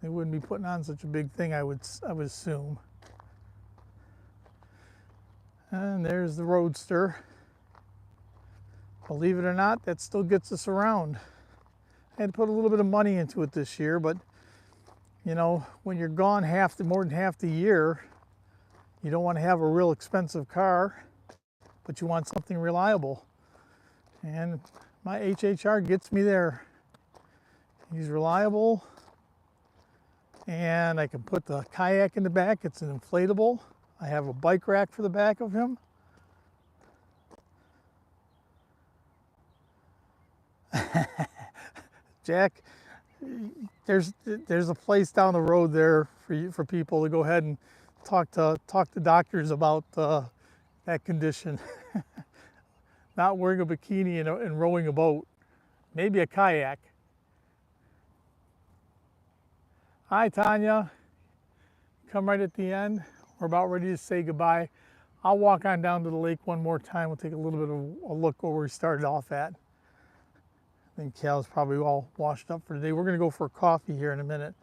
Speaker 1: They wouldn't be putting on such a big thing, I would assume. And there's the Roadster. Believe it or not, that still gets us around. I had to put a little bit of money into it this year, but you know, when you're gone more than half the year, you don't want to have a real expensive car, but you want something reliable. And my HHR gets me there. He's reliable, and I can put the kayak in the back. It's an inflatable. I have a bike rack for the back of him. Jack, there's a place down the road there for people to go ahead and talk to doctors about that condition. Not wearing a bikini and rowing a boat, maybe a kayak. Hi, Tanya. Come right at the end. We're about ready to say goodbye. I'll walk on down to the lake one more time. We'll take a little bit of a look where we started off at. I think Cal's probably all washed up for today. We're going to go for a coffee here in a minute.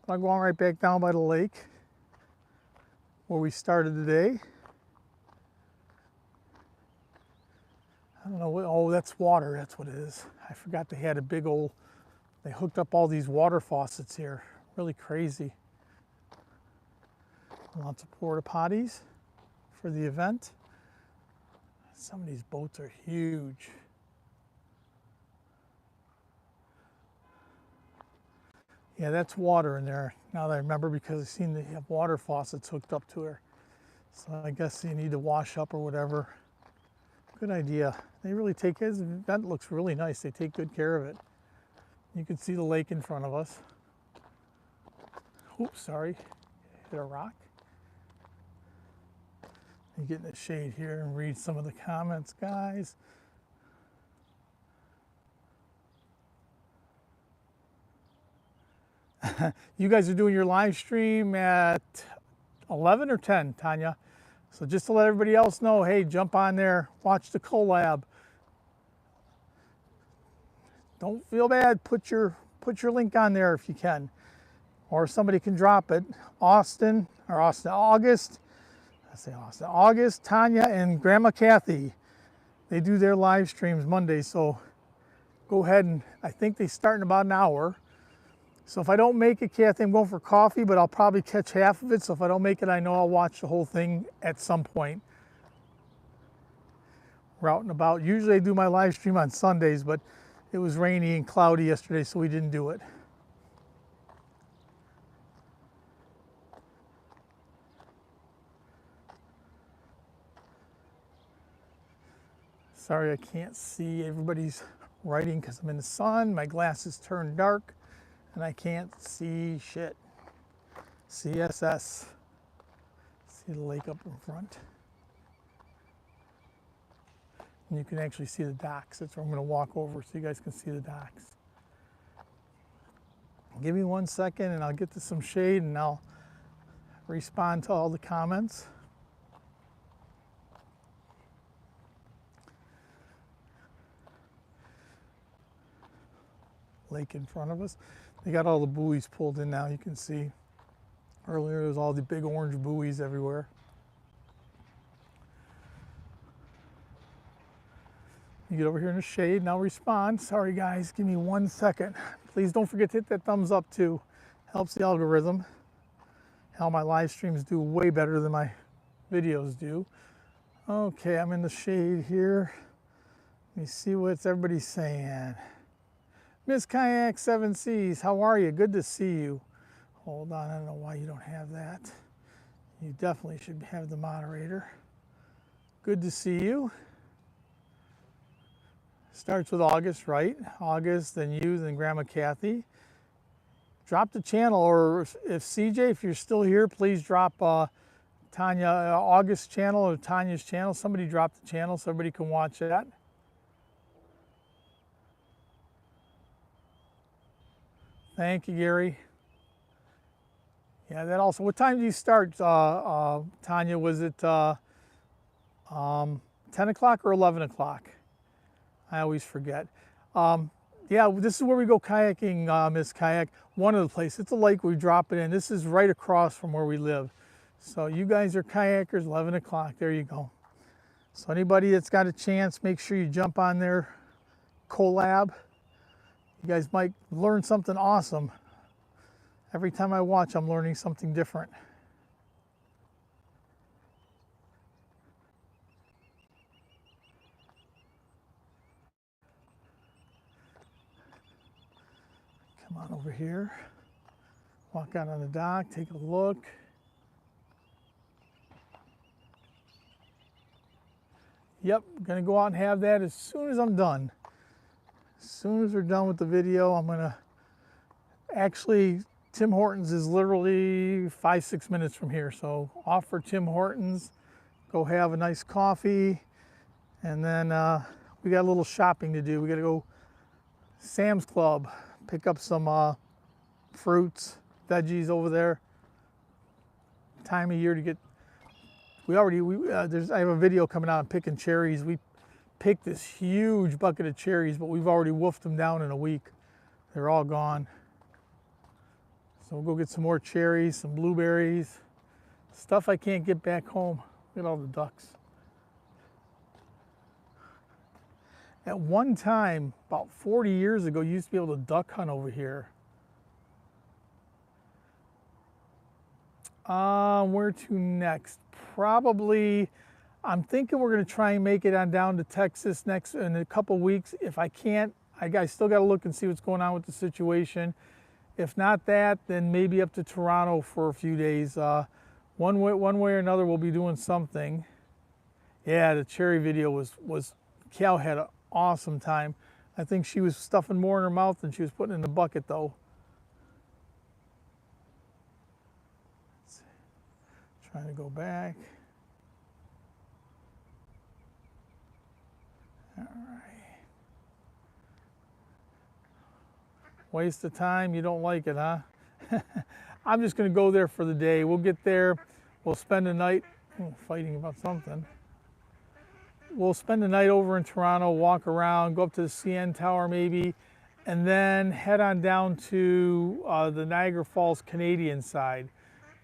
Speaker 1: But I'm going right back down by the lake where we started today. I don't know what, oh, that's water. That's what it is. I forgot they had a big old, they hooked up all these water faucets here. Really crazy. Lots of porta potties for the event. Some of these boats are huge. Yeah, that's water in there, now that I remember, because I've seen they have water faucets hooked up to her. So I guess you need to wash up or whatever. Good idea. They really take, this event looks really nice. They take good care of it. You can see the lake in front of us. Oops, sorry, hit a rock. You get in the shade here and read some of the comments, guys. You guys are doing your live stream at 11 or 10, Tanya? So just to let everybody else know, hey, jump on there, watch the collab. Don't feel bad, put your link on there if you can. Or somebody can drop it. August, Tanya and Grandma Kathy, they do their live streams Monday, so go ahead and I think they start in about an hour. So if I don't make it, Kathy, I'm going for coffee, but I'll probably catch half of it. So if I don't make it, I know I'll watch the whole thing at some point. We're out and about. Usually I do my live stream on Sundays, but it was rainy and cloudy yesterday, so we didn't do it. Sorry I can't see everybody's writing because I'm in the sun. My glasses turned dark and I can't see shit. CSS. See the lake up in front. And you can actually see the docks. That's where I'm going to walk over so you guys can see the docks. Give me 1 second and I'll get to some shade and I'll respond to all the comments. Lake in front of us. They got all the buoys pulled in now, you can see. Earlier there was all the big orange buoys everywhere. You get over here in the shade and I'll respond. Sorry guys, give me 1 second. Please don't forget to hit that thumbs up too. Helps the algorithm. Hell, my live streams do way better than my videos do. Okay, I'm in the shade here. Let me see what everybody's saying. Miss Kayak 7 Seas, how are you? Good to see you. Hold on, I don't know why you don't have that. You definitely should have the moderator. Good to see you. Starts with August, right? August, then you, then Grandma Kathy. Drop the channel, or if CJ, if you're still here, please drop Tanya, August's channel or Tanya's channel. Somebody drop the channel so everybody can watch that. Thank you, Gary. Yeah, that also. What time do you start, Tanya? Was it 10 o'clock or 11 o'clock? I always forget. Yeah, this is where we go kayaking, Miss Kayak. One of the places. It's a lake. We drop it in. This is right across from where we live. So you guys are kayakers, 11 o'clock. There you go. So anybody that's got a chance, make sure you jump on their collab. You guys might learn something awesome. Every time I watch, I'm learning something different. Come on over here. Walk out on the dock, take a look. Yep, gonna go out and have that as soon as I'm done. As soon as we're done with the video, I'm gonna, actually, Tim Hortons is literally 5-6 minutes from here. So off for Tim Hortons, go have a nice coffee. And then we got a little shopping to do. We gotta go Sam's Club, pick up some fruits, veggies over there. Time of year to get, I have a video coming out on picking cherries. We picked this huge bucket of cherries, but we've already wolfed them down in a week. They're all gone. So we'll go get some more cherries, some blueberries, stuff I can't get back home. Look at all the ducks. At one time, about 40 years ago, you used to be able to duck hunt over here. Where to next? Probably, I'm thinking we're going to try and make it on down to Texas next in a couple weeks. If I can't, I still got to look and see what's going on with the situation. If not that, then maybe up to Toronto for a few days. One way or another, we'll be doing something. Yeah, the cherry video was Cal had an awesome time. I think she was stuffing more in her mouth than she was putting in the bucket, though. Trying to go back. All right. Waste of time, you don't like it, huh? I'm just going to go there for the day. We'll get there, we'll spend the night fighting about something. We'll spend the night over in Toronto, walk around, go up to the CN Tower maybe, and then head on down to the Niagara Falls Canadian side.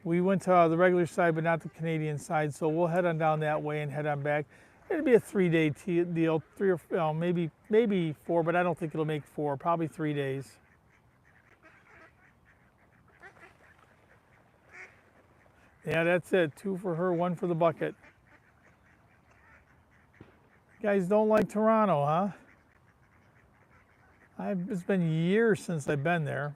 Speaker 1: We went to the regular side, but not the Canadian side, so we'll head on down that way and head on back. It'll be a 3-day deal, three or maybe 4, but I don't think it'll make 4. Probably 3 days. Yeah, that's it. 2 for her, 1 for the bucket. You guys don't like Toronto, huh? It's been years since I've been there.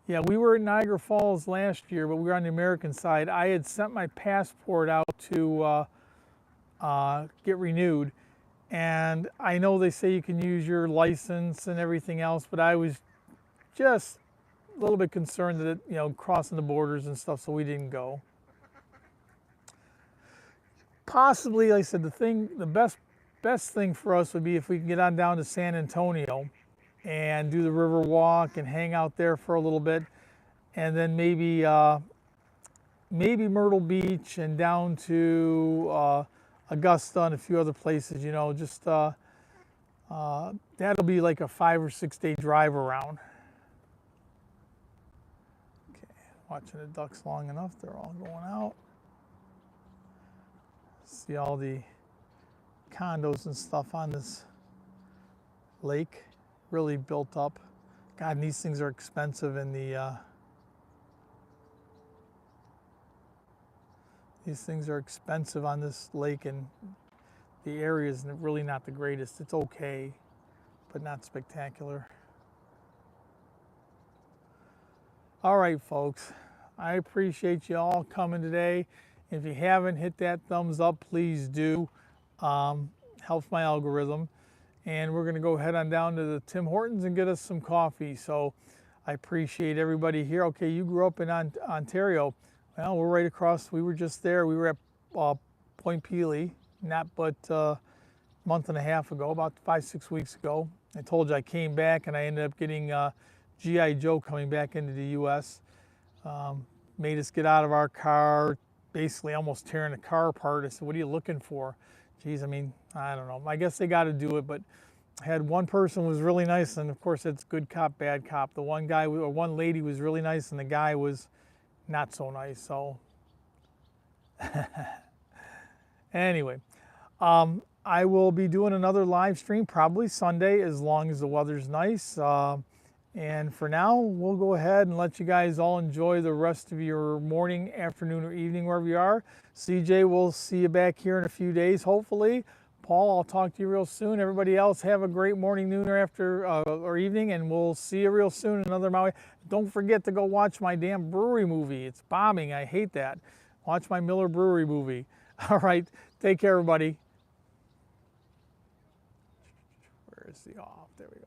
Speaker 1: Yeah, we were at Niagara Falls last year, but we were on the American side. I had sent my passport out to get renewed, and I know they say you can use your license and everything else, but I was just a little bit concerned that crossing the borders and stuff, so we didn't go. Possibly, like I said, the best thing for us would be if we can get on down to San Antonio and do the river walk and hang out there for a little bit, and then maybe Myrtle Beach and down to Augusta and a few other places. Just that'll be like a 5 or 6 day drive around. Okay, watching the ducks long enough, they're all going out. See all the condos and stuff on this lake, really built up. God, and these things are expensive in these things are expensive on this lake, and the area is really not the greatest. It's okay, but not spectacular. All right, folks, I appreciate you all coming today. If you haven't hit that thumbs up, please do. Helps my algorithm. And we're going to go head on down to the Tim Hortons and get us some coffee. So I appreciate everybody here. Okay, you grew up in Ontario. Well, we're right across. We were just there. We were at Point Pelee, not but a month and a half ago, about 5-6 weeks ago. I told you I came back and I ended up getting G.I. Joe coming back into the U.S. Made us get out of our car, basically almost tearing the car apart. I said, what are you looking for? Geez, I mean, I don't know. I guess they got to do it, but I had one person was really nice, and of course it's good cop, bad cop. The one guy or one lady was really nice, and the guy was not so nice. So anyway, I will be doing another live stream probably Sunday as long as the weather's nice. And for now, we'll go ahead and let you guys all enjoy the rest of your morning, afternoon, or evening, wherever you are. CJ, we'll see you back here in a few days, hopefully. Paul, I'll talk to you real soon. Everybody else, have a great morning, noon, or evening, and we'll see you real soon in another Maui. Don't forget to go watch my damn brewery movie. It's bombing. I hate that. Watch my Miller Brewery movie. All right. Take care, everybody. Where is the off? There we go.